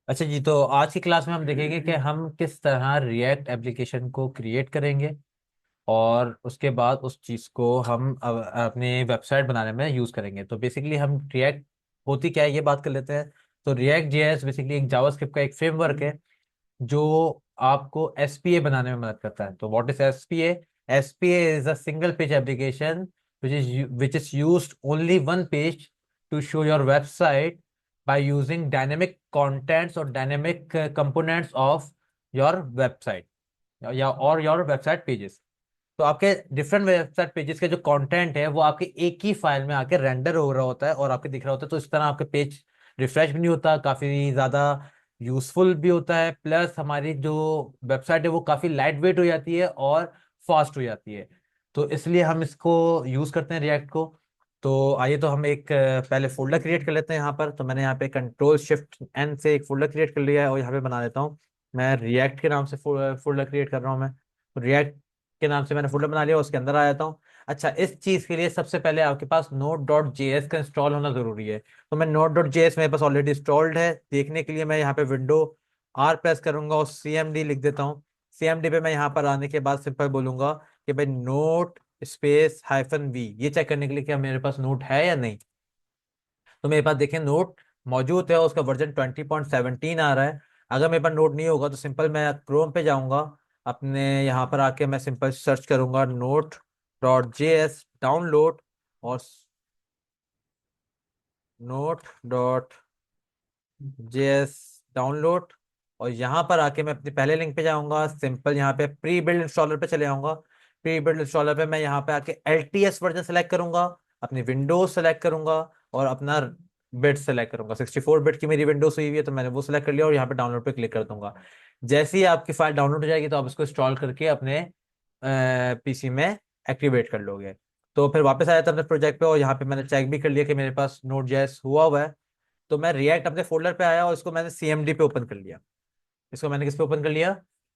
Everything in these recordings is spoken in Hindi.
अच्छा जी, तो आज की क्लास में हम देखेंगे कि हम किस तरह रिएक्ट एप्लीकेशन को क्रिएट करेंगे और उसके बाद उस चीज़ को हम अपने वेबसाइट बनाने में यूज़ करेंगे। तो बेसिकली हम रिएक्ट होती क्या है ये बात कर लेते हैं। तो रिएक्ट जेएस बेसिकली एक जावास्क्रिप्ट का एक फ्रेमवर्क है जो आपको एसपीए बनाने में मदद करता है। तो what is SPA? SPA is a single page application which is used only one page to show your website by using dynamic contents or dynamic components of your website या और योर वेबसाइट पेजेस। तो आपके डिफरेंट वेबसाइट पेजेस के जो कंटेंट है वो आपके एक ही फाइल में आके रेंडर हो रहा होता है और आपके दिख रहा होता है। तो इस तरह आपके पेज रिफ्रेश भी नहीं होता, काफी ज्यादा यूजफुल भी होता है, प्लस हमारी जो वेबसाइट है वो काफी लाइट वेट हो जाती है और फास्ट हो जाती है। तो इसलिए हम इसको यूज करते हैं रिएक्ट को। तो आइए, तो हम एक पहले फोल्डर क्रिएट कर लेते हैं यहाँ पर। तो मैंने यहाँ पे कंट्रोल शिफ्ट एन से एक फोल्डर क्रिएट कर लिया है और यहाँ पे बना देता हूँ। मैं रिएक्ट के नाम से फोल्डर क्रिएट कर रहा हूँ। मैं रिएक्ट के नाम से मैंने फोल्डर बना लिया, उसके अंदर आ जाता हूँ। अच्छा, इस चीज के लिए सबसे पहले आपके पास नोड डॉट जेएस का इंस्टॉल होना जरूरी है। तो मैं नोड डॉट जेएस मेरे पास ऑलरेडी इंस्टॉल्ड है। देखने के लिए मैं यहाँ पे विंडो आर प्रेस करूंगा और सीएमडी लिख देता हूँ। सीएमडी पे मैं यहाँ पर आने के बाद सिंपल बोलूंगा कि भाई नोट स्पेस हाइफन वी, ये चेक करने के लिए कि मेरे पास नोट है या नहीं। तो मेरे पास देखें नोट मौजूद है, उसका वर्जन 20.17 आ रहा है। अगर मेरे पास नोट नहीं होगा तो सिंपल मैं क्रोम पे जाऊंगा, अपने यहाँ पर आके मैं सिंपल सर्च करूंगा नोट डॉट जेएस डाउनलोड और नोट डॉट जेएस डाउनलोड। और यहाँ पर आके मैं अपने पहले लिंक पे जाऊंगा, सिंपल यहाँ पे प्री बिल्ड इंस्टॉलर पे चले जाऊंगा। प्री बिल्ड इंस्टॉलर पे मैं यहाँ पे आके एलटीएस वर्जन सेलेक्ट करूंगा, अपनी विंडोज सेलेक्ट करूंगा और अपना बिट सेलेक्ट करूंगा। 64 बिट की मेरी विंडोज हुई हुई है तो मैंने वो सेलेक्ट कर लिया और यहाँ पे डाउनलोड पे क्लिक कर दूंगा। जैसे ही आपकी फाइल डाउनलोड हो जाएगी तो आप इसको इंस्टॉल करके अपने पीसी में एक्टिवेट कर लोगे। तो फिर वापस आया था अपने प्रोजेक्ट पे और यहाँ पे मैंने चेक भी कर लिया कि मेरे पास नोट जेएस हुआ है। तो मैं रिएक्ट अपने फोल्डर पे आया और इसको मैंने सीएमडी पे ओपन कर लिया। इसको मैंने किस पे ओपन कर लिया?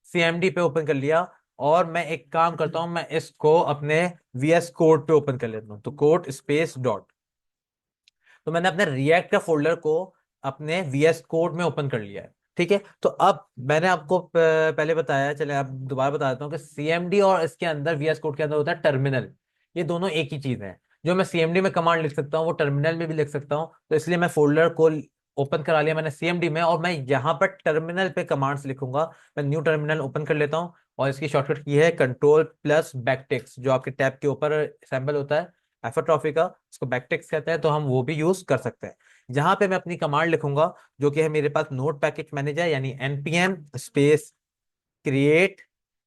सीएमडी पे ओपन कर लिया। और मैं एक काम करता हूं, मैं इसको अपने वीएस कोड पे ओपन कर लेता हूँ। तो कोड स्पेस डॉट, तो मैंने अपने रिएक्ट का फोल्डर को अपने वीएस कोड में ओपन कर लिया है। ठीक है, तो अब मैंने आपको पहले बताया, चले अब दोबारा बता देता हूँ कि सीएमडी और इसके अंदर वीएस कोड के अंदर होता है टर्मिनल। ये दोनों एक ही चीज है। जो मैं सीएमडी में कमांड लिख सकता हूँ वो टर्मिनल में भी लिख सकता हूँ। तो इसलिए मैं फोल्डर को ओपन करा लिया मैंने सीएमडी में और मैं यहाँ पर टर्मिनल पे कमांड्स लिखूंगा। मैं न्यू टर्मिनल ओपन कर लेता हूँ और इसकी शॉर्टकट की है कंट्रोल प्लस बैकटिक्स, जो आपके टैब के ऊपर सैम्बल होता है एफोट्रॉफी का, उसको बैकटिक्स कहते हैं। तो हम वो भी यूज कर सकते हैं। जहां पे मैं अपनी कमांड लिखूंगा जो कि है मेरे पास नोट पैकेज मैनेजर यानी npm space create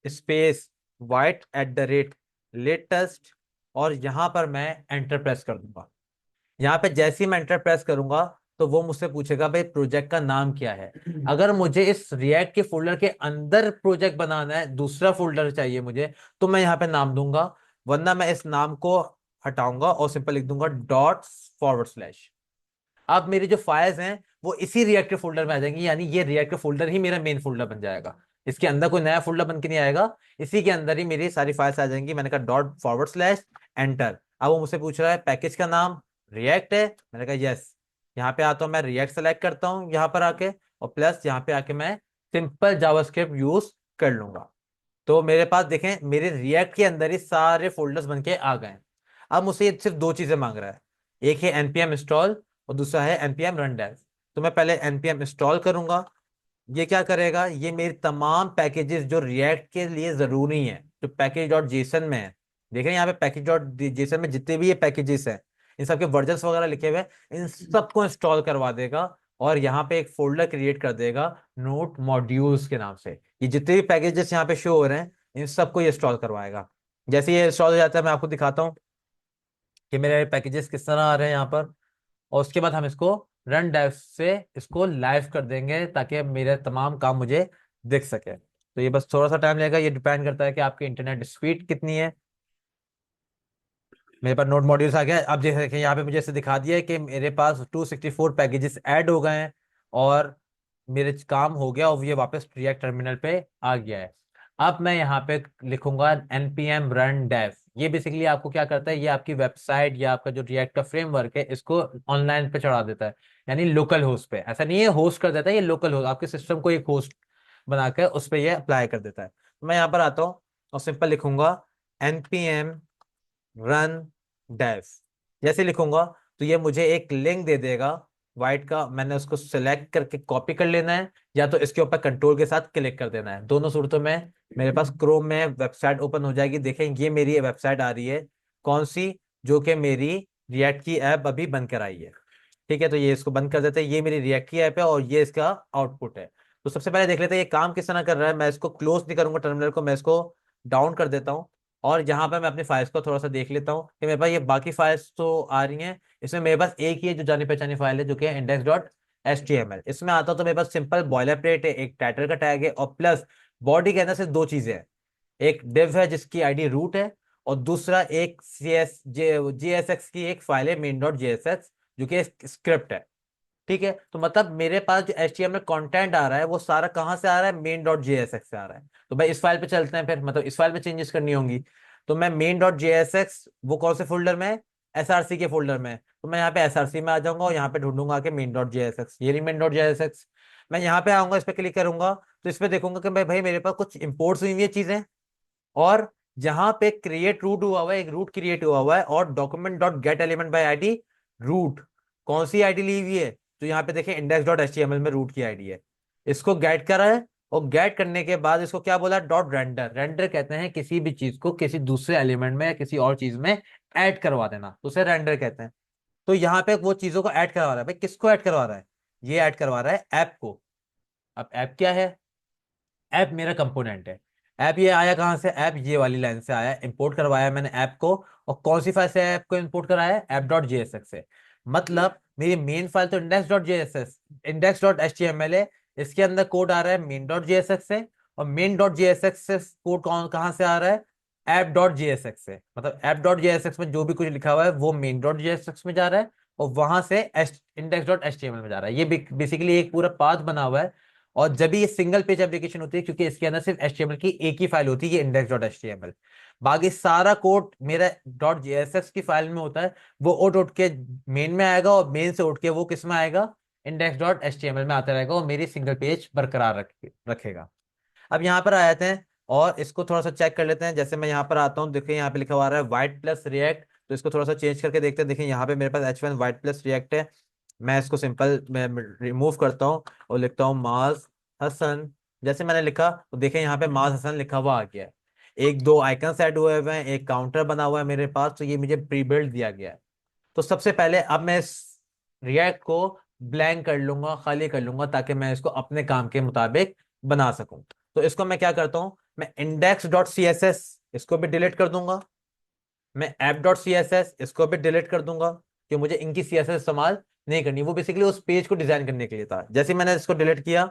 space white at the rate latest, और यहां पर मैं एंटर प्रेस कर दूंगा। यहाँ पे जैसे ही मैं एंटर प्रेस करूंगा तो वो मुझसे पूछेगा भाई प्रोजेक्ट का नाम क्या है। अगर मुझे इस रिएक्ट के फोल्डर के अंदर प्रोजेक्ट बनाना है, दूसरा फोल्डर चाहिए मुझे, तो मैं यहाँ पे नाम दूंगा। वरना मैं इस नाम को हटाऊंगा और सिंपल लिख दूंगा डॉट फॉरवर्ड स्लैश। अब मेरी जो फाइल्स हैं वो इसी रिएक्ट फोल्डर में आ जाएंगी, यानी ये रिएक्ट फोल्डर ही मेरा मेन फोल्डर बन जाएगा। इसके अंदर कोई नया फोल्डर बन के नहीं आएगा, इसी के अंदर ही मेरी सारी फाइल्स आ जाएंगी। मैंने कहा डॉट फॉरवर्ड स्लैश एंटर। अब वो मुझसे पूछ रहा है पैकेज का नाम रिएक्ट है, मैंने कहा यस। यहाँ पे आता हूँ, मैं रिएक्ट सेलेक्ट करता हूँ यहाँ पर आके और प्लस यहाँ पे आके मैं सिंपल जावास्क्रिप्ट यूज कर लूंगा। तो मेरे पास देखें मेरे रिएक्ट के अंदर ही सारे फोल्डर्स बन के आ गए। अब मुझसे ये सिर्फ दो चीजें मांग रहा है, एक है npm इंस्टॉल और दूसरा है npm रन डेव। तो मैं पहले npm इंस्टॉल करूंगा। ये क्या करेगा, ये मेरी तमाम पैकेजेस जो रिएक्ट के लिए जरूरी हैं जो पैकेज डॉट जेसन में है, देख रहे हैं यहाँ पे पैकेज डॉट जेसन में जितने भी ये पैकेजेस हैं, इन सबके वर्जन्स वगैरह लिखे हुए हैं, इन सबको इंस्टॉल करवा देगा और यहाँ पे एक फोल्डर क्रिएट कर देगा नोट मॉड्यूल्स के नाम से। ये जितने भी पैकेजेस यहाँ पे शो हो रहे हैं इन सबको ये इंस्टॉल करवाएगा। जैसे ये इंस्टॉल हो जाता है मैं आपको दिखाता हूँ कि मेरे पैकेजेस किस तरह आ रहे हैं यहाँ पर। और उसके बाद हम इसको रन डेव से इसको लाइव कर देंगे ताकि मेरे तमाम काम मुझे दिख सके। तो ये बस थोड़ा सा टाइम लगेगा, ये डिपेंड करता है कि आपकी इंटरनेट स्पीड कितनी है। मेरे पास नोड मॉड्यूल्स आ गया। अब जैसे देखिए यहाँ पे मुझे ऐसे दिखा दिया है कि मेरे पास 264 पैकेजेस ऐड हो गए हैं और मेरे काम हो गया और ये वापस रिएक्ट टर्मिनल पे आ गया है। अब मैं यहाँ पे लिखूंगा npm रन डेव। ये बेसिकली आपको क्या करता है, ये आपकी वेबसाइट या आपका जो रिएक्ट का फ्रेमवर्क है इसको ऑनलाइन पे चढ़ा देता है, यानी लोकल होस्ट पे। ऐसा नहीं है होस्ट कर देता है, ये लोकल होस्ट आपके सिस्टम को एक होस्ट बनाकर उस पर ये अप्लाई कर देता है। तो मैं यहाँ पर आता हूँ और सिंपल लिखूंगा npm रन डेव। जैसे लिखूंगा तो ये मुझे एक लिंक दे देगा वाइट का, मैंने उसको सिलेक्ट करके कॉपी कर लेना है, या तो इसके ऊपर कंट्रोल के साथ क्लिक कर देना है। दोनों सूरतों में मेरे पास क्रोम में वेबसाइट ओपन हो जाएगी। देखें ये मेरी वेबसाइट आ रही है, कौन सी, जो कि मेरी रिएक्ट की ऐप अभी बन कर आई है। ठीक है, तो ये इसको बंद कर देते हैं। ये मेरी रिएक्ट की ऐप है और ये इसका आउटपुट है। तो सबसे पहले देख लेते हैं ये काम किस तरह कर रहा है। मैं इसको क्लोज नहीं करूंगा टर्मिनल को, मैं इसको डाउन कर देता हूँ। और यहाँ पर मैं अपनी फाइल्स को थोड़ा सा देख लेता हूँ कि मेरे पास ये बाकी फाइल्स तो आ रही हैं। इसमें मेरे पास एक ही है जो जानी पहचानी फाइल है, जो कि है index.html। इसमें आता हूँ तो मेरे पास सिंपल बॉयलर प्लेट है, एक टाइटल का टैग है, और प्लस बॉडी के अंदर सिर्फ दो चीजें हैं। एक div है जिसकी आईडी रूट है, और दूसरा एक JSX की एक फाइल है main.jsx, जो कि स्क्रिप्ट है। ठीक है, तो मतलब मेरे पास जो HTML कंटेंट आ रहा है वो सारा कहाँ से आ रहा है, main.jsx से आ रहा है। तो भाई इस फाइल पे चलते हैं, फिर मतलब इस फाइल में चेंजेस करनी होंगी। तो मैं main.jsx वो कौन से फोल्डर में है, SRC के फोल्डर में है। तो मैं यहाँ पे SRC में आ जाऊंगा और यहाँ पे ढूंढूंगा कि main.jsx, ये रही main.jsx। मैं यहाँ पे आऊंगा, इस पे क्लिक करूंगा तो इस पे देखूंगा कि भाई मेरे पास कुछ इंपोर्ट्स हुई हुई है चीजें, और जहां पे क्रिएट रूट हुआ हुआ है, एक रूट क्रिएट हुआ हुआ है, और document dot get element by ID root, कौन सी आईडी ली हुई है, तो यहाँ पे देखें index.html में रूट की आईडी है। इसको गेट करा है, और गेट करने के बाद इसको क्या बोला, डॉट रेंडर। रेंडर कहते हैं किसी भी चीज को किसी दूसरे एलिमेंट में या किसी और चीज में ऐड करवा देना, तो उसे रेंडर कहते हैं। तो यहाँ पे वो चीजों को ऐड करवा रहा है। भाई किसको ऐड करवा रहा है, ये ऐड करवा रहा है ऐप को। अब ऐप क्या है, ऐप मेरा कंपोनेंट है। ऐप ये आया कहाँ से, ऐप ये वाली लाइन से आया, इंपोर्ट करवाया मैंने ऐप को। और कौन सी फाइल से ऐप को इंपोर्ट कराया है, app.jsx से। मतलब मेरी मेन फाइल तो index.एच टी एम एल है, इसके अंदर कोड आ रहा है main.jsx से, और main.jsx से कोड कौन कहाँ से आ रहा है, app.jsx से। मतलब app.jsx में जो भी कुछ लिखा हुआ है वो main.jsx में जा रहा है, और वहां से index.html में जा रहा है। ये बेसिकली एक पूरा पाथ बना हुआ है। और जब भी ये सिंगल पेज एप्लीकेशन होती है, क्योंकि इसके अंदर सिर्फ HTML की एक ही फाइल होती है, ये index.html। बाकी सारा कोड मेरा .jsx की फाइल में होता है, वो उठ के मेन में आएगा, और मेन से उठ के वो किस में आएगा, index.html में आता रहेगा, और मेरी सिंगल पेज बरकरार रखेगा। अब यहाँ पर आ जाते हैं और इसको थोड़ा सा चेक कर लेते हैं। जैसे मैं यहाँ पर आता हूँ, देखिए यहाँ पे लिखा हुआ आ रहा है वाइट प्लस रिएक्ट, तो इसको थोड़ा सा चेंज करके देखते हैं। देखिए यहाँ पे मेरे पास H1 वाइट प्लस रिएक्ट है। मैं इसको सिंपल मैं रिमूव करता हूँ और लिखता हूँ माज हसन। जैसे मैंने लिखा तो देखें यहाँ पे माज हसन लिखा हुआ आ गया है। एक दो आइकन ऐड हुए हुए हैं, एक काउंटर बना हुआ है मेरे पास, तो ये मुझे प्री बिल्ड दिया गया है। तो सबसे पहले अब मैं इस रिएक्ट को ब्लैंक कर लूंगा, खाली कर लूंगा, ताकि मैं इसको अपने काम के मुताबिक बना सकूं। तो इसको मैं क्या करता हूं, मैं index.css इसको भी डिलीट कर दूंगा, मैं app.css इसको भी डिलीट कर दूंगा, कि मुझे इनकी CSS इस्तेमाल नहीं करनी। वो बेसिकली उस पेज को डिजाइन करने के लिए था। जैसे मैंने इसको डिलीट किया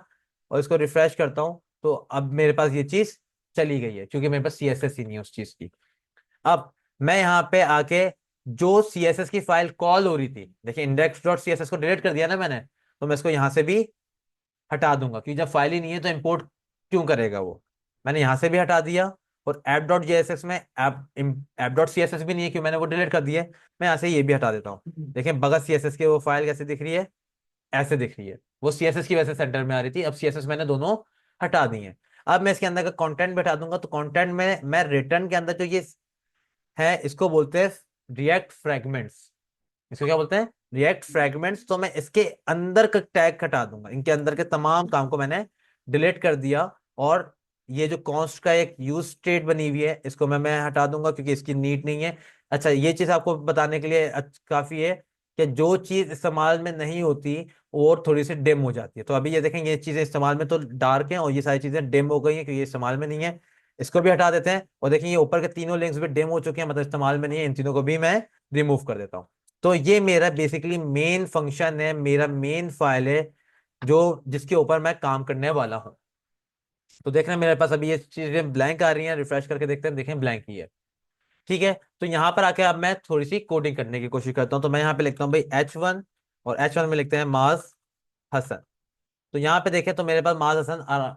और इसको रिफ्रेश करता हूं, तो अब मेरे पास ये चीज चली गई है, क्योंकि मेरे पास CSS ही नहीं है उस चीज की। अब मैं यहाँ पे आके जो CSS की फाइल कॉल हो रही थी, देखिए index.css को डिलीट कर दिया ना मैंने, तो मैं इसको यहां से भी हटा दूंगा, क्योंकि जब फाइल ही नहीं है तो इंपोर्ट क्यों करेगा वो। मैंने यहां से भी हटा दिया, और app.jsx में app.css भी नहीं है, क्यों, मैंने वो डिलीट कर दिया है। मैं यहाँ से ये भी हटा देता हूँ। देखें बगैर CSS के वो फाइल कैसे दिख रही है, ऐसे दिख रही है। वो CSS की वजह से सेंटर में आ रही थी, अब CSS मैंने दोनों हटा दी है। अब मैं इसके अंदर का कंटेंट भी हटा दूंगा। तो कंटेंट में मैं रिटर्न के अंदर जो ये है, इसको बोलते हैं रिएक्ट फ्रेगमेंट्स। इसको क्या बोलते हैं, रिएक्ट फ्रेगमेंट्स। तो मैं इसके अंदर का टैग हटा दूंगा, इनके अंदर के तमाम काम को मैंने डिलीट कर दिया। और ये जो कॉन्स्ट का एक यूज स्टेट बनी हुई है, इसको मैं हटा दूंगा, क्योंकि इसकी नीड नहीं है। अच्छा, ये चीज आपको बताने के लिए काफी है कि जो चीज इस्तेमाल में नहीं होती और थोड़ी सी डिम हो जाती है। तो अभी ये देखें, ये चीजें इस्तेमाल में तो डार्क हैं, और ये सारी चीजें डिम हो गई हैं, क्योंकि ये इस्तेमाल में नहीं है। इसको भी हटा देते हैं, और देखिए ये ऊपर के तीनों लिंक्स भी डिम हो चुके हैं, मतलब इस्तेमाल में नहीं है। इन तीनों को भी मैं रिमूव कर देता हूँ। तो ये मेरा बेसिकली मेन फंक्शन है, मेरा मेन फाइल है, जो जिसके ऊपर मैं काम करने वाला हूँ। तो देख रहे हैं मेरे पास अभी ये चीजें ब्लैंक आ रही हैं, रिफ्रेश करके देखते हैं, देखें ब्लैंक ही है। ठीक है, तो यहाँ पर आके अब मैं थोड़ी सी कोडिंग करने की कोशिश करता हूँ। तो मैं यहाँ पे लिखता हूँ भाई H1, और H1 में लिखते हैं माज हसन। तो यहाँ पे देखें तो मेरे पास माज हसन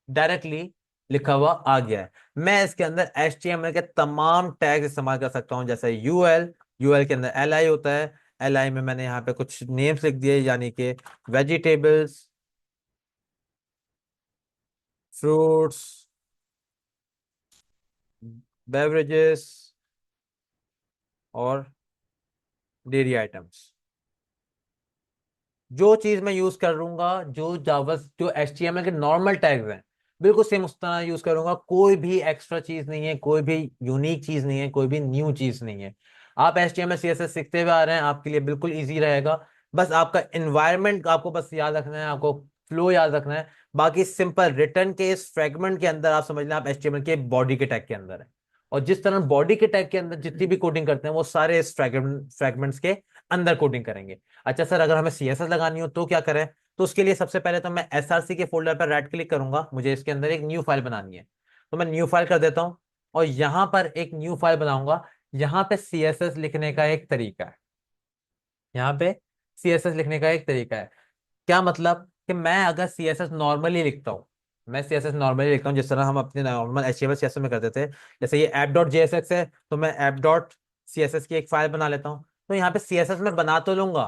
डायरेक्टली लिखा हुआ आ गया है। मैं इसके अंदर HTML के तमाम टैग्स इस्तेमाल कर सकता हूं, जैसे यूएल, यूएल के अंदर LI होता है, LI में मैंने यहाँ पे कुछ नेम्स लिख दिए, यानी कि वेजिटेबल्स, फ्रूट्स, बेवरेजेस और डेयरी आइटम्स। जो चीज मैं यूज करूंगा, जो जावा, जो HTML के नॉर्मल टैग्स हैं, बिल्कुल सेम उस तरह यूज करूंगा। कोई भी एक्स्ट्रा चीज नहीं है, कोई भी यूनिक चीज नहीं है, कोई भी न्यू चीज नहीं है। आप HTML CSS सीखते हुए आ रहे हैं, आपके लिए बिल्कुल इजी रहेगा। बस आपका इन्वायरमेंट आपको बस याद रखना है, आपको फ्लो याद रखना है। बाकी सिंपल रिटर्न के इस फ्रेगमेंट के अंदर आप समझ लें, आप HTML के बॉडी के टैग के अंदर है। और जिस तरह बॉडी के टैग के अंदर जितनी भी कोडिंग करते हैं, वो सारे इस फ्रेगमेंट्स के अंदर कोडिंग करेंगे। अच्छा सर, अगर हमें CSS लगानी हो तो क्या करें? तो उसके लिए सबसे पहले तो मैं SRC के फोल्डर पर राइट क्लिक करूंगा, मुझे इसके अंदर एक न्यू फाइल बनानी है। तो मैं न्यू फाइल कर देता हूं, और यहां पर एक न्यू फाइल बनाऊंगा। यहाँ पे CSS लिखने का एक तरीका है, यहाँ पे CSS लिखने का एक तरीका है। क्या मतलब कि मैं अगर CSS नॉर्मली लिखता हूँ, मैं CSS नॉर्मली लिखता हूँ जिस तरह हम अपने नॉर्मल HTML CSS में करते थे। जैसे ये app.jsx है, तो मैं app.css की एक फाइल बना लेता हूँ। तो यहाँ पे CSS में बना तो लूंगा,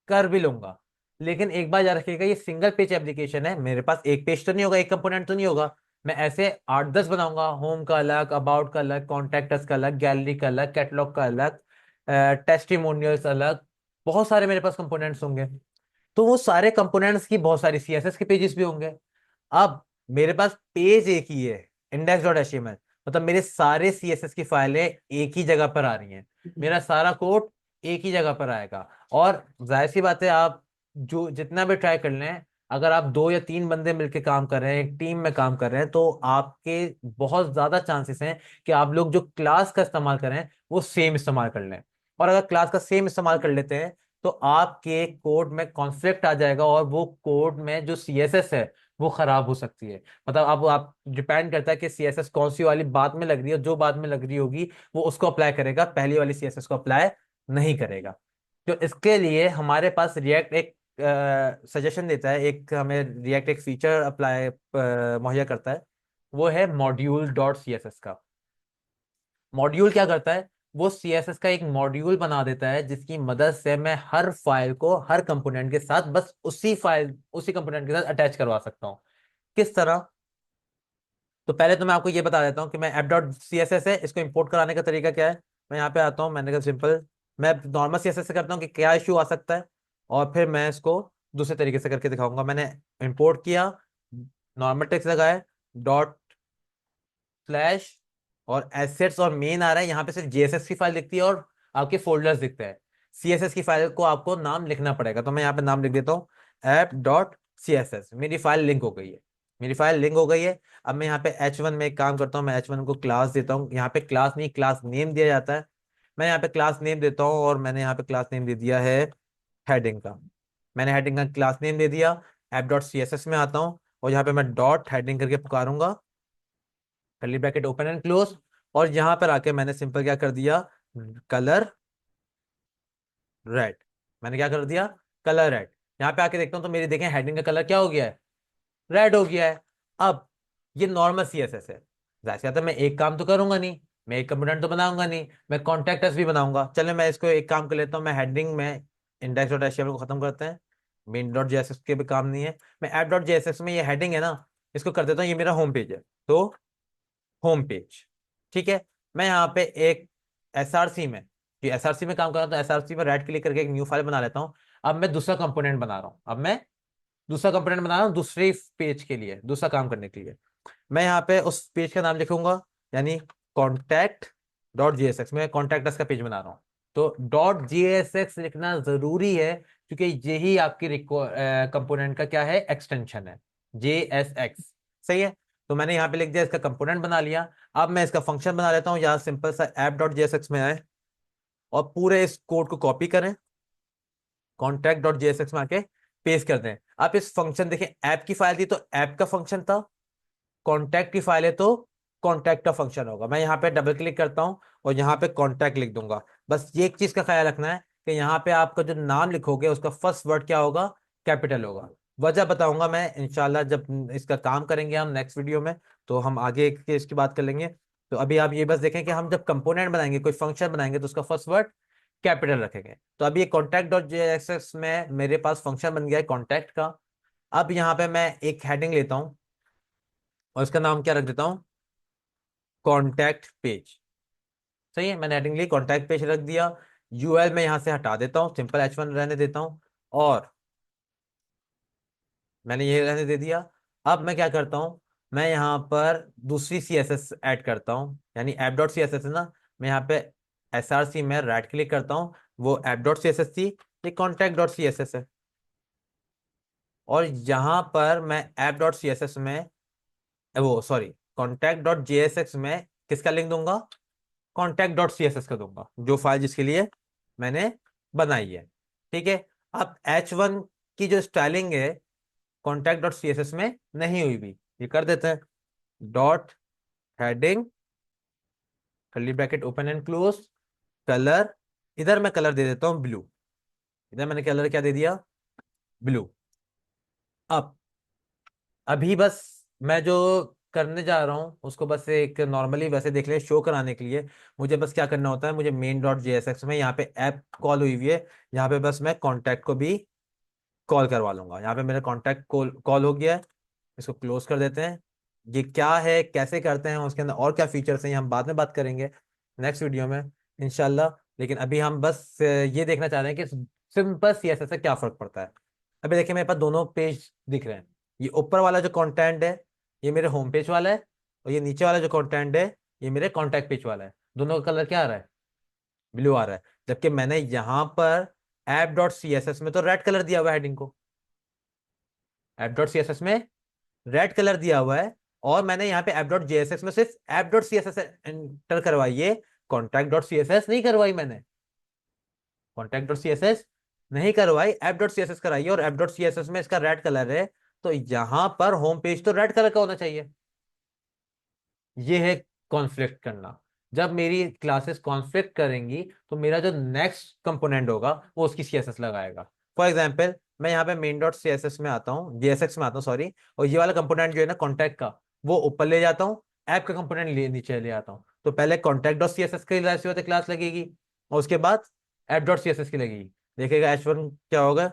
कर भी लूंगा, लेकिन एक बार याद रखिएगा, ये सिंगल पेज एप्लीकेशन है। मेरे पास एक पेज तो नहीं होगा, एक कंपोनेंट तो नहीं होगा। मैं ऐसे 8-10 बनाऊंगा, होम का अलग, अबाउट का अलग, कॉन्टैक्ट का अलग, गैलरी का अलग, कैटलॉग का अलग, टेस्टिमोनियल्स अलग। बहुत सारे मेरे पास कंपोनेंट्स होंगे। तो वो सारे कंपोनेंट्स की बहुत सारी CSS के पेजेस भी होंगे। अब मेरे पास पेज एक ही है, index.html, मतलब मेरे सारे CSS की फाइलें एक ही जगह पर आ रही हैं, मेरा सारा कोड एक ही जगह पर आएगा। और जाहिर सी बात है, आप जो जितना भी ट्राई कर लें, अगर आप 2 या 3 बंदे मिलकर काम कर रहे हैं, एक टीम में काम कर रहे हैं, तो आपके बहुत ज्यादा चांसेस हैं कि आप लोग जो क्लास का इस्तेमाल करें वो सेम इस्तेमाल कर लें। और अगर क्लास का सेम इस्तेमाल कर लेते हैं, तो आपके कोड में कॉन्फ्लिक्ट आ जाएगा, और वो कोड में जो CSS है वो खराब हो सकती है। मतलब अब आप डिपेंड करता है कि CSS कौन सी वाली बात में लग रही है, जो बात में लग रही होगी वो उसको अप्लाई करेगा, पहली वाली CSS को अप्लाई नहीं करेगा। तो इसके लिए हमारे पास रिएक्ट एक सजेशन देता है, एक हमें रिएक्ट एक फीचर अप्लाई मुहैया करता है, वो है module.css का। मॉड्यूल क्या करता है? वो CSS का एक मॉड्यूल बना देता है, जिसकी मदद से मैं हर फाइल को हर कंपोनेंट के साथ बस उसी फाइल, उसी कंपोनेंट के साथ अटैच करवा सकता हूँ। किस तरह? तो पहले तो मैं आपको ये बता देता हूँ कि मैं app.css है, इसको इंपोर्ट कराने का तरीका क्या है। मैं यहाँ पे आता हूँ, मैंने कहा सिंपल, मैं नॉर्मल CSS से करता हूँ कि क्या इशू आ सकता है, और फिर मैं इसको दूसरे तरीके से करके दिखाऊंगा। मैंने इंपोर्ट किया, नॉर्मल टेक्स्ट लगाया, डॉट स्लैश, और एसेट्स और मेन आ रहा है। यहाँ पे सिर्फ JSX की फाइल दिखती है और आपके फोल्डर्स दिखते हैं। CSS की फाइल को आपको नाम लिखना पड़ेगा, तो मैं यहाँ पे नाम लिख देता हूँ app.css। मेरी फाइल लिंक हो गई है, मेरी फाइल लिंक हो गई है। अब मैं यहाँ पे H1 में एक काम करता हूँ, मैं H1 को क्लास देता हूँ। यहाँ पे क्लास नहीं, क्लास नेम दिया जाता है। मैं यहाँ पे क्लास नेम देता हूँ, और मैंने यहाँ पे क्लास नेम दे दिया है हेडिंग का। मैंने हेडिंग का क्लास नेम दे दिया। app.css में आता हूँ, और यहाँ पे मैं डॉट हेडिंग करके पुकारूंगा, curly bracket open and close. और यहां पर आके मैंने सिंपल क्या कर दिया, कलर रेड। मैंने क्या कर दिया, कलर रेड। यहाँ पे आके देखता हूँ तो मेरी देखें हेडिंग का कलर क्या हो गया है, रेड हो गया है। अब ये नॉर्मल CSS है, जाहिर सी बात है मैं एक काम तो करूंगा नहीं, मैं एक कंपोनेंट तो बनाऊंगा नहीं, मैं कॉन्टैक्ट भी बनाऊंगा। चलो मैं इसको एक काम कर लेता हूँ, मैं हेडिंग में index.html को खत्म करते हैं, main.js के भी काम नहीं है। मैं app.js में ये हेडिंग है ना, इसको कर देता हूँ, ये मेरा होम पेज है। तो होम पेज, ठीक है। मैं यहाँ पे एक SRC में, कि SRC में काम कर रहा हूँ, तो SRC में राइट क्लिक करके एक न्यू फाइल बना लेता हूँ। अब मैं दूसरा कंपोनेंट बना रहा हूँ, अब मैं दूसरा कंपोनेंट बना रहा हूँ दूसरे पेज के लिए, दूसरा काम करने के लिए। मैं यहाँ पे उस पेज का नाम लिखूंगा, यानी contact.jsx में कॉन्टैक्ट का पेज बना रहा हूँ। तो .jsx लिखना जरूरी है, क्योंकि यही आपकी कंपोनेंट का क्या है, एक्सटेंशन है, JSX। सही है। तो मैंने यहाँ पे लिख दिया, इसका कंपोनेंट बना लिया। अब मैं इसका फंक्शन बना लेता हूँ, यहाँ सिंपल सा app.jsx में आए, और पूरे इस कोड को कॉपी करें, contact.jsx में आके पेस्ट कर दें। आप इस फंक्शन देखें, ऐप की फाइल थी तो ऐप का फंक्शन था, कॉन्टैक्ट की फाइल है तो कॉन्टैक्ट का फंक्शन होगा। मैं यहाँ पे डबल क्लिक करता हूँ, और यहाँ पे कॉन्टैक्ट लिख दूंगा। बस ये एक चीज का ख्याल रखना है कि यहाँ पे आपका जो नाम लिखोगे उसका फर्स्ट वर्ड क्या होगा, कैपिटल होगा। वजह बताऊंगा मैं इंशाल्लाह, जब इसका काम करेंगे हम नेक्स्ट वीडियो में, तो हम आगे के इसकी बात कर लेंगे। तो अभी आप ये बस देखें कि हम जब कंपोनेंट बनाएंगे, कोई फंक्शन बनाएंगे, तो उसका फर्स्ट वर्ड कैपिटल रखेंगे। तो अभी ये कॉन्टैक्ट डॉट जेएसएक्स में मेरे पास फंक्शन बन गया है कॉन्टैक्ट का। अब यहाँ पे मैं एक हेडिंग लेता हूँ और इसका नाम क्या रख देता हूँ, कॉन्टैक्ट पेज। सही है, मैंने हेडिंग ली, कॉन्टैक्ट पेज रख दिया। यूएल में यहाँ से हटा देता हूँ, सिंपल H1 रहने देता हूँ, और मैंने ये रहने दे दिया। अब मैं क्या करता हूँ, मैं यहाँ पर दूसरी सी एस एस ऐड करता हूँ, यानी app dot C S S है ना। मैं यहाँ पे एस आर सी में राइट क्लिक करता हूँ, वो app dot C S S थी, ये contact dot C S S है। और यहाँ पर मैं app dot C S S में, वो sorry, contact dot J S X में किसका लिंक दूंगा, contact dot C S S का दूंगा, जो फाइल जिसके लिए मैंने बनाई है। ठीक है। अब H1 की जो स्टाइलिंग है contact dot C S S में नहीं हुई भी, ये कर देते हैं, dot heading curly bracket open and close, colour, इधर मैं कलर दे देता हूं ब्लू। इधर मैंने कलर क्या दे दिया, ब्लू। अब अभी बस मैं जो करने जा रहा हूँ उसको बस एक नॉर्मली वैसे देख ले शो कराने के लिए, मुझे बस क्या करना होता है, मुझे मेन डॉट जेएसएक्स में यहाँ पे ऐप कॉल हुई हुई है, यहाँ पे बस मैं कॉन्टैक्ट को भी कॉल करवा लूंगा। यहाँ पे मेरा कॉन्टैक्ट कॉल कॉल हो गया है, इसको क्लोज कर देते हैं। ये क्या है, कैसे करते हैं, उसके अंदर और क्या फीचर्स हैं, ये हम बाद में बात करेंगे नेक्स्ट वीडियो में इंशाल्लाह। लेकिन अभी हम बस ये देखना चाह रहे हैं कि सिंपल सीएसएस से क्या फर्क पड़ता है। अभी देखिए मेरे पास दोनों पेज दिख रहे हैं। ये ऊपर वाला जो कंटेंट है ये मेरे होम पेज वाला है, और ये नीचे वाला जो कंटेंट है ये मेरे कॉन्टैक्ट पेज वाला है। दोनों का कलर क्या आ रहा है, ब्लू आ रहा है। जबकि मैंने यहाँ पर app dot C S S में तो रेड कलर दिया हुआ है हेडिंग को, app dot C S S में रेड कलर दिया हुआ है, और मैंने यहाँ पे ऐप डॉट जेएसएक्स में सिर्फ app dot C S S enter करवाई है, contact dot C S S नहीं करवाई मैंने, contact dot C S S नहीं करवाई, app dot C S S कराई है, और app dot C S S में इसका रेड कलर है। तो यहाँ पर होम पेज तो रेड कलर का होना चाहिए। ये है कॉन्फ्लिक्ट करना। जब मेरी क्लासेस कॉन्फ्लिक्ट करेंगी तो मेरा जो नेक्स्ट कंपोनेंट होगा वो उसकी सीएसएस लगाएगा। फॉर एग्जांपल मैं यहाँ पे मेन डॉट सीएसएस में आता हूँ, जेएसएक्स में आता हूँ सॉरी, और ये वाला कंपोनेंट जो है ना कॉन्टैक्ट का, वो ऊपर ले जाता हूँ, ऐप का कंपोनेंट नीचे ले आता हूँ। तो पहले कॉन्टैक्ट डॉट सीएसएस की वैसे होते क्लास लगेगी, और उसके बाद ऐप डॉट सीएसएस की लगेगी। देखेगा H1 क्या होगा,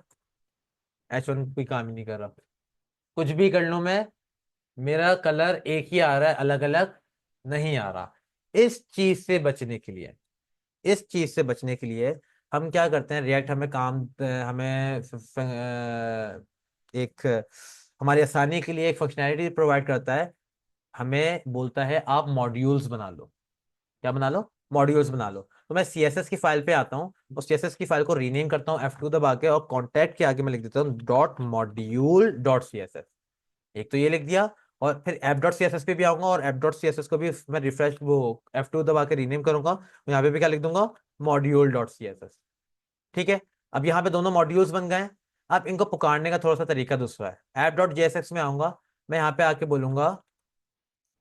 H1 कोई काम ही नहीं कर रहा, कुछ भी कर लूं मैं, मेरा कलर एक ही आ रहा है, अलग अलग नहीं आ रहा। इस चीज से बचने के लिए, इस चीज से बचने के लिए हम क्या करते हैं, रिएक्ट हमें हमें एक हमारी आसानी के लिए एक फंक्शनैलिटी प्रोवाइड करता है। हमें बोलता है आप मॉड्यूल्स बना लो। क्या बना लो, मॉड्यूल्स बना लो। तो मैं सीएसएस की फाइल पे आता हूँ, और सीएसएस की फाइल को रीनेम करता हूँ F2 दबा के, और कॉन्टैक्ट के आगे मैं लिख देता हूँ dot module dot C S S. एक तो ये लिख दिया, और फिर app dot C S S पे भी आऊंगा, और app dot C S S को भी मैं रिफ्रेश वो F2 दबा के रीनेम करूंगा, यहाँ पे भी क्या लिख दूंगा, module dot C S S. ठीक है। अब यहाँ पे दोनों मॉड्यूल्स बन गए। अब इनको पुकारने का थोड़ा सा तरीका दूसरा है, ऐप डॉट जेएसएक्स में आऊंगा, मैं यहाँ पे आके बोलूंगा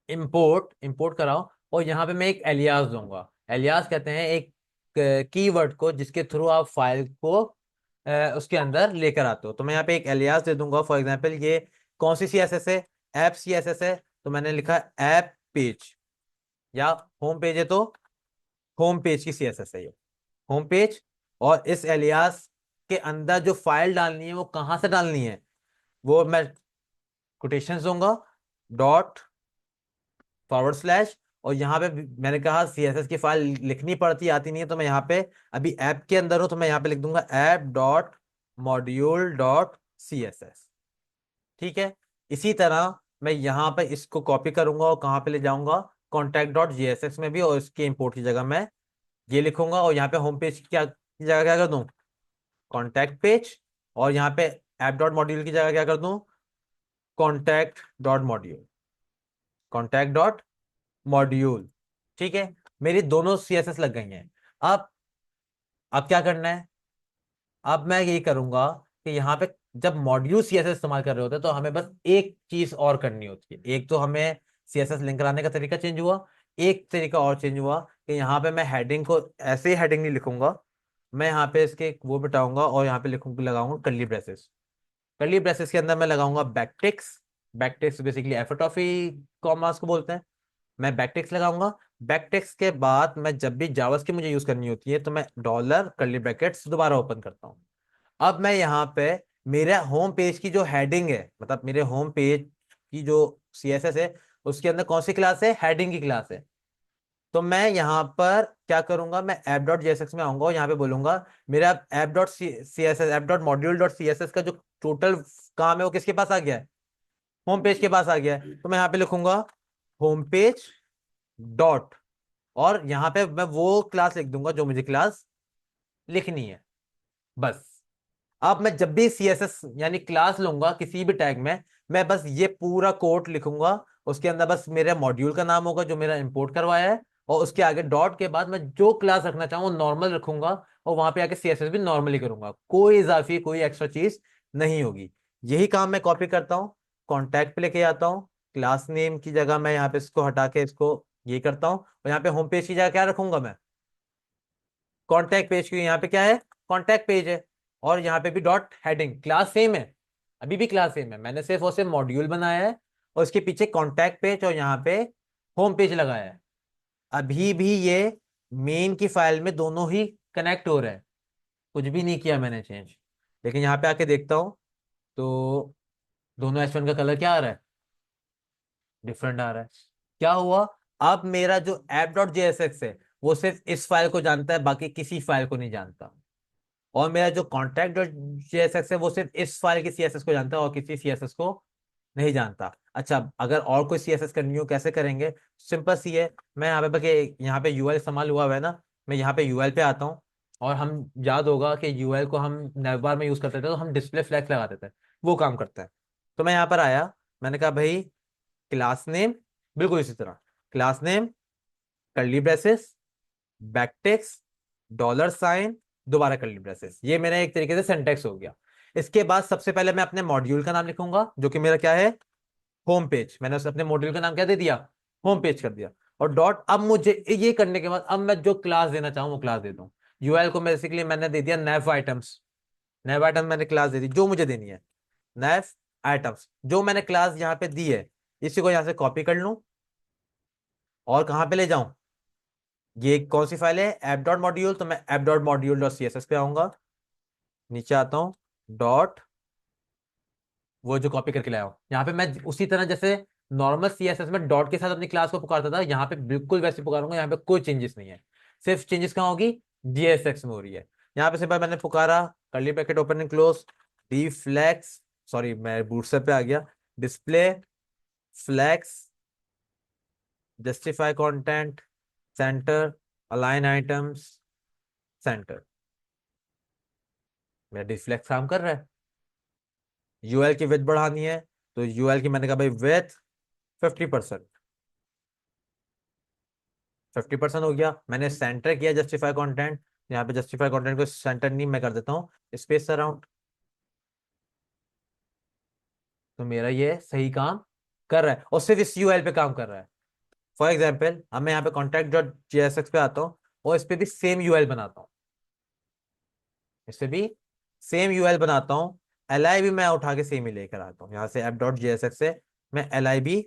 इंपोर्ट, इंपोर्ट कराओ, और यहाँ पे मैं एक एलियास दूंगा। एलियास कहते हैं एक कीवर्ड को जिसके थ्रू आप फाइल को उसके अंदर लेकर आते हो। तो मैं यहाँ पे एक एलियास दे दूंगा, फॉर एग्जांपल ये कौन सी सीएसएस है, ऐप सीएसएस है, तो मैंने लिखा ऐप पेज, या होम पेज है तो होम पेज की सीएसएस है ये, होम पेज। और इस एलियास के अंदर जो फाइल डालनी है वो कहाँ से डालनी है, वो मैं कोटेशन दूंगा, डॉट फॉरवर्ड स्लैश, और यहाँ पे मैंने कहा सीएसएस की फाइल लिखनी पड़ती आती नहीं है, तो मैं यहाँ पे अभी ऐप के अंदर हूं, तो मैं यहाँ पे लिख दूंगा app dot module dot C S S. ठीक है। इसी तरह मैं यहाँ पे इसको कॉपी करूंगा और कहाँ पे ले जाऊंगा, कॉन्टैक्ट डॉट जेएसएक्स में भी, और इसके इंपोर्ट की जगह मैं ये लिखूंगा, और यहाँ पे होम पेज की जगह क्या कर दूं, कॉन्टैक्ट पेज, और यहाँ पे ऐप डॉट मॉड्यूल की जगह क्या कर दूं, contact dot module, contact dot module. ठीक है। मेरी दोनों सीएसएस लग गई हैं। अब अब क्या करना है, अब मैं ये करूंगा कि यहाँ पे जब मॉड्यूल सीएसएस इस्तेमाल कर रहे होते हैं तो हमें बस एक चीज और करनी होती है। एक तो हमें सीएसएस लिंक कराने का तरीका चेंज हुआ, एक तरीका और चेंज हुआ कि यहाँ पे मैं हेडिंग को ऐसे ही हेडिंग नहीं लिखूंगा, मैं यहाँ पे इसके वो बिठाऊंगा और यहाँ पे लिखूंगा, लगाऊंगा कर्ली ब्रेसेस। कर्ली ब्रेसेस के अंदर मैं लगाऊंगा backticks. Backticks basically apostrophe commas को बोलते हैं। मैं बैकटिक्स लगाऊंगा। बैकटिक्स के बाद मैं जब भी जावास की मुझे यूज करनी होती है तो मैं डॉलर कर्ली ब्रैकेट्स दोबारा ओपन करता हूँ। अब मैं यहाँ पे मेरे होम पेज की जो हेडिंग है, मतलब मेरे होम पेज की जो सीएसएस है, उसके अंदर कौन सी क्लास है, हेडिंग की क्लास है। तो मैं यहाँ पर क्या करूंगा, मैं ऐप डॉट जेएसएक्स में आऊंगा और यहाँ पे बोलूंगा मेरा app dot C S S app dot module dot C S S का जो टोटल काम है वो किसके पास आ गया है, होम पेज के पास आ गया है। तो मैं यहाँ पे लिखूंगा होम पेज डॉट, और यहाँ पे मैं वो क्लास लिख दूंगा जो मुझे क्लास लिखनी है, बस। अब मैं जब भी सीएसएस यानी क्लास लूंगा किसी भी टैग में, मैं बस ये पूरा कोड लिखूंगा। उसके अंदर बस मेरे मॉड्यूल का नाम होगा जो मेरा इंपोर्ट करवाया है, और उसके आगे डॉट के बाद मैं जो क्लास रखना चाहूँ वो नॉर्मल रखूंगा, और वहां पे आके सीएसएस भी नॉर्मली करूंगा, कोई इजाफी कोई एक्स्ट्रा चीज नहीं होगी। यही काम मैं कॉपी करता हूँ, कॉन्टैक्ट पे लेके जाता हूँ। क्लास नेम की जगह मैं यहाँ पे इसको हटा के इसको ये करता हूँ, और यहाँ पे होम पेज की जगह क्या रखूंगा मैं, कॉन्टैक्ट पेज की। यहाँ पे क्या है, कॉन्टैक्ट पेज है। और यहाँ पे भी डॉट हेडिंग, क्लास सेम है, अभी भी क्लास सेम है, मैंने सिर्फ उसे मॉड्यूल बनाया है और उसके पीछे कॉन्टैक्ट पेज और यहाँ पे होम पेज लगाया है। अभी भी ये मेन की फाइल में दोनों ही कनेक्ट हो रहा है, कुछ भी नहीं किया मैंने चेंज। लेकिन यहाँ पे आके देखता हूँ तो दोनों H1 का कलर क्या आ रहा है, डिफरेंट आ रहा है। क्या हुआ, अब मेरा जो ऐप डॉट जेएसएक्स है वो सिर्फ इस फाइल को जानता है, बाकी किसी फाइल को नहीं जानता। और मेरा जो कॉन्टैक्ट डॉट जेएसएक्स है वो सिर्फ इस फाइल के सीएसएस को जानता है और किसी सीएसएस को नहीं जानता। अच्छा, अगर और कोई सीएसएस करनी हो कैसे करेंगे, सिंपल सी है। मैं यहाँ पे यहाँ पे यूएल इस्तेमाल हुआ हुआ है ना, मैं यहाँ पे यूएल पे आता हूँ। और हम याद होगा कि यूएल को हम नेविबार में यूज करते थे तो हम डिस्प्ले फ्लैग लगाते थे, वो काम करता है। तो मैं यहाँ पर आया, मैंने कहा भाई क्लास नेम, बिल्कुल इसी तरह class name, curly braces, backticks, dollar sign, दोबारा कर्ली ब्रेसेस, ये मेरा एक तरीके से सिंटेक्स हो गया। इसके बाद सबसे पहले मैं अपने मॉड्यूल का नाम लिखूंगा जो कि मेरा क्या है, होम पेज। मैंने उसे अपने मॉड्यूल का नाम क्या दे दिया, होम पेज कर दिया। और डॉट, अब मुझे ये करने के बाद अब मैं जो क्लास देना चाहूँ वो क्लास दे दूं। यूआईएल को बेसिकली मैंने दे दिया नैव आइटम्स। नैव आइटम मैंने क्लास दे दी जो मुझे देनी है, नैव आइटम्स जो मैंने क्लास यहाँ पे दी है। इसी को यहाँ से कॉपी कर लूं और कहाँ पे ले जाऊं, ये कौन सी फाइल है, ऐप डॉट मॉड्यूल, तो मैं app dot module dot C S S पे आऊंगा, नीचे आता हूँ, डॉट, वो जो कॉपी करके लाया हूँ यहाँ पे मैं उसी तरह जैसे नॉर्मल सीएसएस में डॉट के साथ अपनी क्लास को पुकारता था, यहाँ पे बिल्कुल वैसे पुकारूंगा। यहाँ पे कोई चेंजेस नहीं है, सिर्फ चेंजेस कहाँ होगी, जीएसएक्स में हो रही है। यहाँ पे सिंपल मैंने पुकारा, curly bracket open and close, D flex, sorry मैं बूटस्ट्रैप पे आ गया, display flex, justify content, centre, align items, centre. मेरा डिफ्लेक्स काम कर रहा है। यूएल की विड्थ बढ़ानी है तो यूएल की मैंने कहा भाई विड्थ 50%, 50% हो गया। मैंने सेंटर किया जस्टिफाई कंटेंट, यहाँ पे जस्टिफाई कंटेंट को सेंटर नहीं मैं कर देता हूँ स्पेस अराउंड, तो मेरा ये सही काम कर रहा है और सिर्फ इस यूएल पे काम कर रहा है। फॉर एग्जाम्पल अब मैं यहाँ पे कॉन्टैक्ट डॉट जेएसएक्स पे आता हूँ और इस पे भी सेम यूएल बनाता हूँ, इस पे भी सेम यूएल बनाता हूँ। एल आई भी मैं उठा के सेम ही लेकर आता हूँ, यहाँ से ऐप डॉट जेएसएक्स से मैं एल आई भी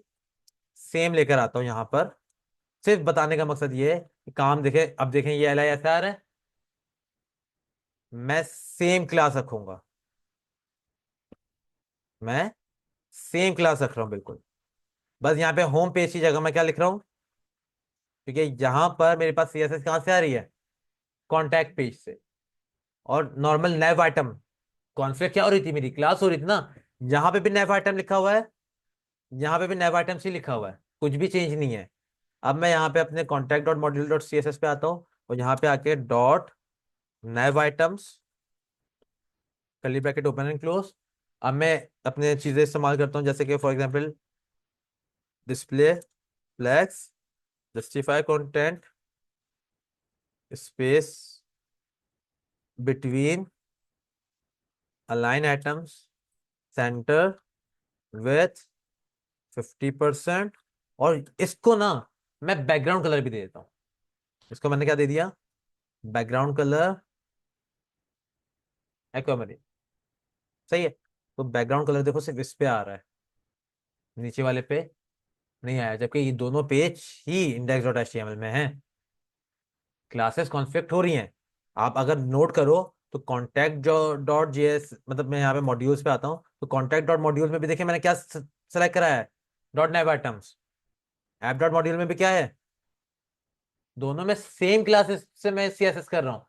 सेम लेकर आता हूँ यहाँ पर। सिर्फ बताने का मकसद ये है कि काम देखे, अब देखें ये एल आई ऐसा आ रहा है, मैं सेम क्लास रखूंगा, मैं सेम क्लास रख रहा हूँ बिल्कुल। बस यहाँ पे होम पेज की जगह मैं क्या लिख रहा हूँ, क्योंकि यहाँ पर मेरे पास सीएसएस कहाँ से आ रही है, कॉन्टैक्ट पेज से। और नॉर्मल नैव आइटम कॉन्फ़िगर क्या हो रही थी, मेरी क्लास हो रही थी ना, यहाँ पे भी नैव आइटम लिखा हुआ है, यहाँ पे भी नैव आइटम ही लिखा हुआ है, कुछ भी चेंज नहीं है। अब मैं यहाँ पे अपने contact dot module dot C S S पे आता हूँ और यहाँ पे आके dot nav items, curly bracket open and close. अब मैं अपने चीजें इस्तेमाल करता हूँ जैसे कि for example display flex, justify content, space between, align items, centre, width 50%। और इसको ना मैं बैकग्राउंड कलर भी दे देता हूँ, इसको मैंने क्या दे दिया, बैकग्राउंड कलर एक्वामरीन, सही है। तो बैकग्राउंड कलर देखो सिर्फ इस पे आ रहा है, नीचे वाले पे नहीं आया, जबकि ये दोनों पेज ही index.html में है। क्लासेस कॉन्फ़िगर हो रही हैं। आप अगर नोट करो तो कॉन्टैक्ट जो डॉट जेएस, मतलब मैं यहाँ पे मॉड्यूल्स पे आता हूँ, तो कॉन्टैक्ट डॉट मॉड्यूल में भी देखिए मैंने क्या सेलेक्ट करा है, डॉट नेव आइटम्स। ऐप डॉट मॉड्यूल में भी क्या है, दोनों में सेम क्लासेस से मैं सीएसएस कर रहा हूँ।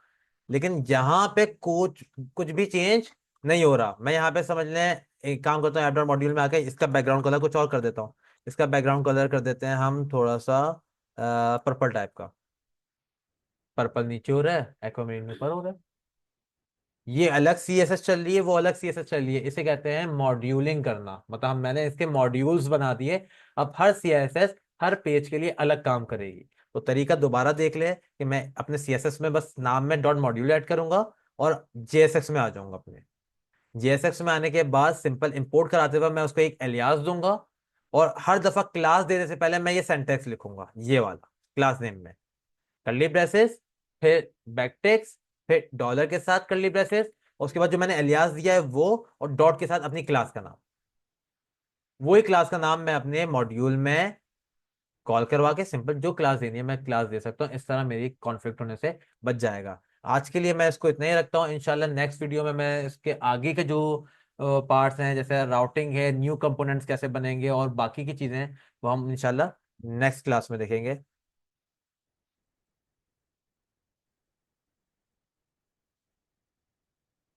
लेकिन यहाँ पे कुछ कुछ भी चेंज नहीं हो रहा। मैं यहाँ पे समझ लें, एक काम करता हूँ, ऐप डॉट मॉड्यूल में आके इसका बैकग्राउंड कलर कुछ और कर देता हूँ। इसका बैकग्राउंड कलर कर देते हैं हम थोड़ा सा पर्पल टाइप का। पर्पल नीचे हो रहा है, एक्वामेरिन ऊपर हो रहा है। ये अलग सीएसएस चल रही है, वो अलग सीएसएस चल रही है। इसे कहते हैं मॉड्यूलिंग करना, मतलब मैंने इसके मॉड्यूल्स बना दिए। अब हर सीएसएस हर पेज के लिए अलग काम करेगी। तो तरीका दोबारा देख ले कि मैं अपने सीएसएस में बस नाम में डॉट मॉड्यूल ऐड करूंगा और जेएसएक्स में आ जाऊंगा। अपने जेएसएक्स में आने के बाद सिंपल इंपोर्ट कराते हुए मैं उसको एक एलियास दूंगा, और हर दफा क्लास देने से पहले मैं ये सेंटेक्स लिखूंगा, ये वाला क्लास नेम में कर्ली ब्रेसेस, फिर बैकटेक्स, फिर डॉलर के साथ कर्ली ब्रेसेस, और उसके बाद जो मैंने एलियास दिया है वो, और डॉट के साथ अपनी क्लास का नाम। वही क्लास का नाम मैं अपने मॉड्यूल में कॉल करवा के सिंपल जो क्लास देनी है मैं क्लास दे सकता हूँ। इस तरह मेरी कॉन्फ्लिक्ट होने से बच जाएगा। आज के लिए मैं इसको इतना ही रखता हूँ। इंशाल्लाह नेक्स्ट वीडियो में मैं इसके आगे के जो पार्ट्स हैं, जैसे राउटिंग है, न्यू कंपोनेंट्स कैसे बनेंगे और बाकी की चीज़ें हैं, वो हम इंशाल्लाह नेक्स्ट क्लास में देखेंगे।